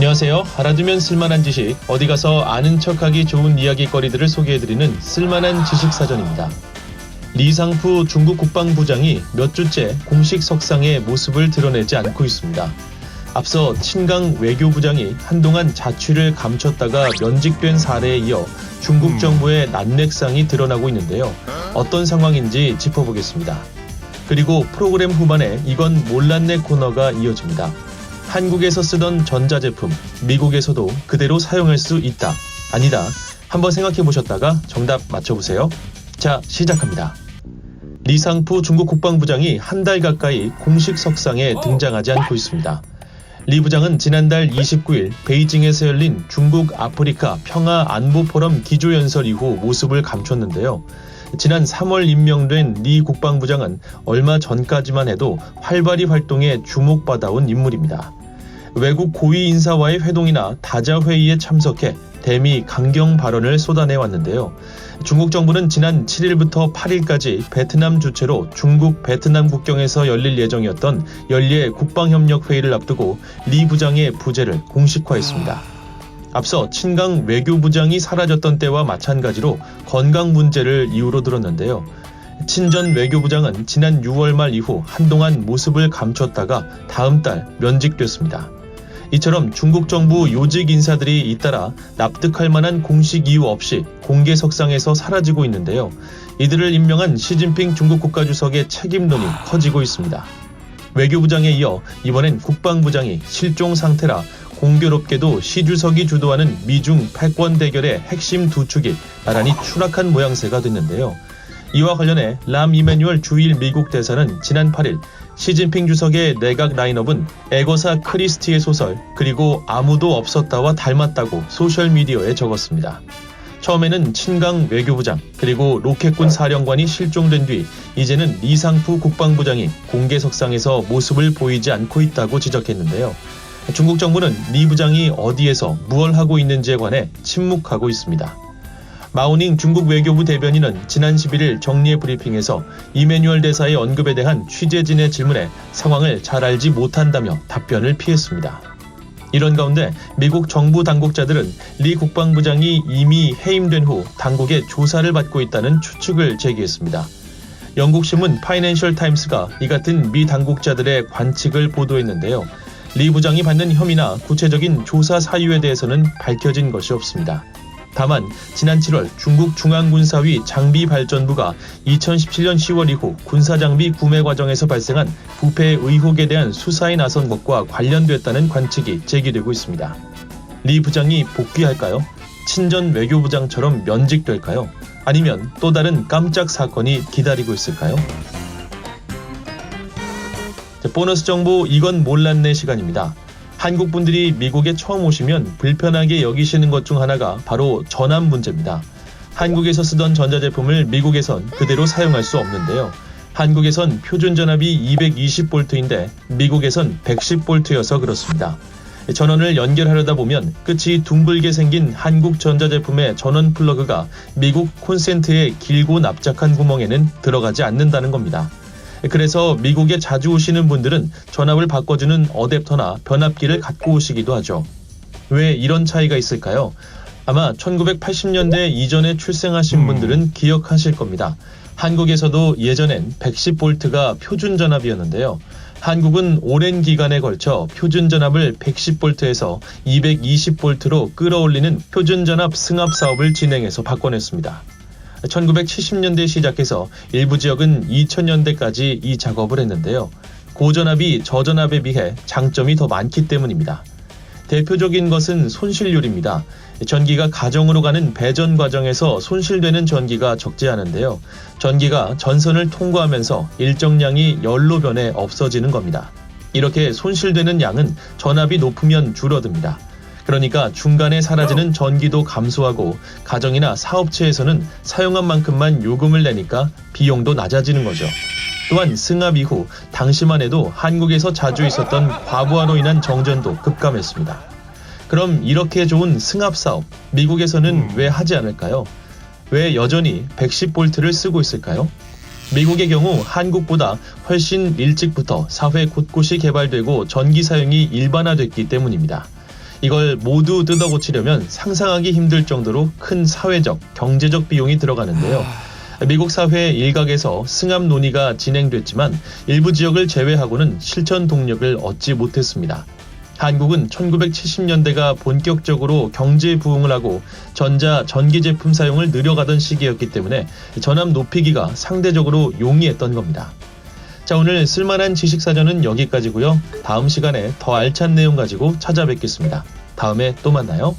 안녕하세요. 알아두면 쓸만한 지식, 어디 가서 아는 척하기 좋은 이야기거리들을 소개해드리는 쓸만한 지식사전입니다. 리상푸 중국 국방부장이 몇 주째 공식 석상의 모습을 드러내지 않고 있습니다. 앞서 친강 외교부장이 한동안 자취를 감췄다가 면직된 사례에 이어 중국 정부의 난맥상이 드러나고 있는데요. 어떤 상황인지 짚어보겠습니다. 그리고 프로그램 후반에 이건 몰랐네 코너가 이어집니다. 한국에서 쓰던 전자제품, 미국에서도 그대로 사용할 수 있다, 아니다. 한번 생각해보셨다가 정답 맞춰보세요. 자, 시작합니다. 리상푸 중국 국방부장이 한 달 가까이 공식 석상에 등장하지 않고 있습니다. 리 부장은 지난달 29일 베이징에서 열린 중국 아프리카 평화안보포럼 기조연설 이후 모습을 감췄는데요. 지난 3월 임명된 리 국방부장은 얼마 전까지만 해도 활발히 활동해 주목받아온 인물입니다. 외국 고위 인사와의 회동이나 다자회의에 참석해 대미 강경 발언을 쏟아내왔는데요. 중국 정부는 지난 7일부터 8일까지 베트남 주최로 중국 베트남 국경에서 열릴 예정이었던 연례 국방협력 회의를 앞두고 리 부장의 부재를 공식화했습니다. 앞서 친강 외교부장이 사라졌던 때와 마찬가지로 건강 문제를 이유로 들었는데요. 친전 외교부장은 지난 6월 말 이후 한동안 모습을 감췄다가 다음 달 면직됐습니다. 이처럼 중국 정부 요직 인사들이 잇따라 납득할 만한 공식 이유 없이 공개 석상에서 사라지고 있는데요. 이들을 임명한 시진핑 중국 국가주석의 책임론이 커지고 있습니다. 외교부장에 이어 이번엔 국방부장이 실종 상태라 공교롭게도 시 주석이 주도하는 미중 패권 대결의 핵심 두 축이 나란히 추락한 모양새가 됐는데요. 이와 관련해 람 이메뉴얼 주일 미국 대사는 지난 8일 시진핑 주석의 내각 라인업은 애거사 크리스티의 소설 그리고 아무도 없었다와 닮았다고 소셜미디어에 적었습니다. 처음에는 친강 외교부장 그리고 로켓군 사령관이 실종된 뒤 이제는 리상푸 국방부장이 공개 석상에서 모습을 보이지 않고 있다고 지적했는데요. 중국 정부는 리 부장이 어디에서 무엇을 하고 있는지에 관해 침묵하고 있습니다. 마오닝 중국 외교부 대변인은 지난 11일 정례 브리핑에서 이메뉴얼 대사의 언급에 대한 취재진의 질문에 상황을 잘 알지 못한다며 답변을 피했습니다. 이런 가운데 미국 정부 당국자들은 리 국방부장이 이미 해임된 후 당국의 조사를 받고 있다는 추측을 제기했습니다. 영국 신문 파이낸셜 타임스가 이 같은 미 당국자들의 관측을 보도했는데요. 리 부장이 받는 혐의나 구체적인 조사 사유에 대해서는 밝혀진 것이 없습니다. 다만 지난 7월 중국 중앙군사위 장비발전부가 2017년 10월 이후 군사장비 구매 과정에서 발생한 부패 의혹에 대한 수사에 나선 것과 관련됐다는 관측이 제기되고 있습니다. 리 부장이 복귀할까요? 친전 외교부장처럼 면직될까요? 아니면 또 다른 깜짝 사건이 기다리고 있을까요? 보너스 정보 이건 몰랐네 시간입니다. 한국 분들이 미국에 처음 오시면 불편하게 여기시는 것 중 하나가 바로 전압 문제입니다. 한국에서 쓰던 전자제품을 미국에선 그대로 사용할 수 없는데요. 한국에선 표준 전압이 220V인데 미국에선 110V여서 그렇습니다. 전원을 연결하려다 보면 끝이 둥글게 생긴 한국 전자제품의 전원 플러그가 미국 콘센트의 길고 납작한 구멍에는 들어가지 않는다는 겁니다. 그래서 미국에 자주 오시는 분들은 전압을 바꿔주는 어댑터나 변압기를 갖고 오시기도 하죠. 왜 이런 차이가 있을까요? 아마 1980년대 이전에 출생하신 분들은 기억하실 겁니다. 한국에서도 예전엔 110V가 표준 전압이었는데요. 한국은 오랜 기간에 걸쳐 표준 전압을 110V에서 220V로 끌어올리는 표준 전압 승합 사업을 진행해서 바꿔냈습니다. 1970년대 시작해서 일부 지역은 2000년대까지 이 작업을 했는데요. 고전압이 저전압에 비해 장점이 더 많기 때문입니다. 대표적인 것은 손실률입니다. 전기가 가정으로 가는 배전 과정에서 손실되는 전기가 적지 않은데요. 전기가 전선을 통과하면서 일정량이 열로 변해 없어지는 겁니다. 이렇게 손실되는 양은 전압이 높으면 줄어듭니다. 그러니까 중간에 사라지는 전기도 감소하고 가정이나 사업체에서는 사용한 만큼만 요금을 내니까 비용도 낮아지는 거죠. 또한 승합 이후 당시만 해도 한국에서 자주 있었던 과부하로 인한 정전도 급감했습니다. 그럼 이렇게 좋은 승합 사업, 미국에서는 왜 하지 않을까요? 왜 여전히 110V를 쓰고 있을까요? 미국의 경우 한국보다 훨씬 일찍부터 사회 곳곳이 개발되고 전기 사용이 일반화됐기 때문입니다. 이걸 모두 뜯어고치려면 상상하기 힘들 정도로 큰 사회적, 경제적 비용이 들어가는데요. 미국 사회 일각에서 승합 논의가 진행됐지만 일부 지역을 제외하고는 실천 동력을 얻지 못했습니다. 한국은 1970년대가 본격적으로 경제 부흥을 하고 전기 제품 사용을 늘려가던 시기였기 때문에 전압 높이기가 상대적으로 용이했던 겁니다. 자, 오늘 쓸만한 지식사전은 여기까지고요. 다음 시간에 더 알찬 내용 가지고 찾아뵙겠습니다. 다음에 또 만나요.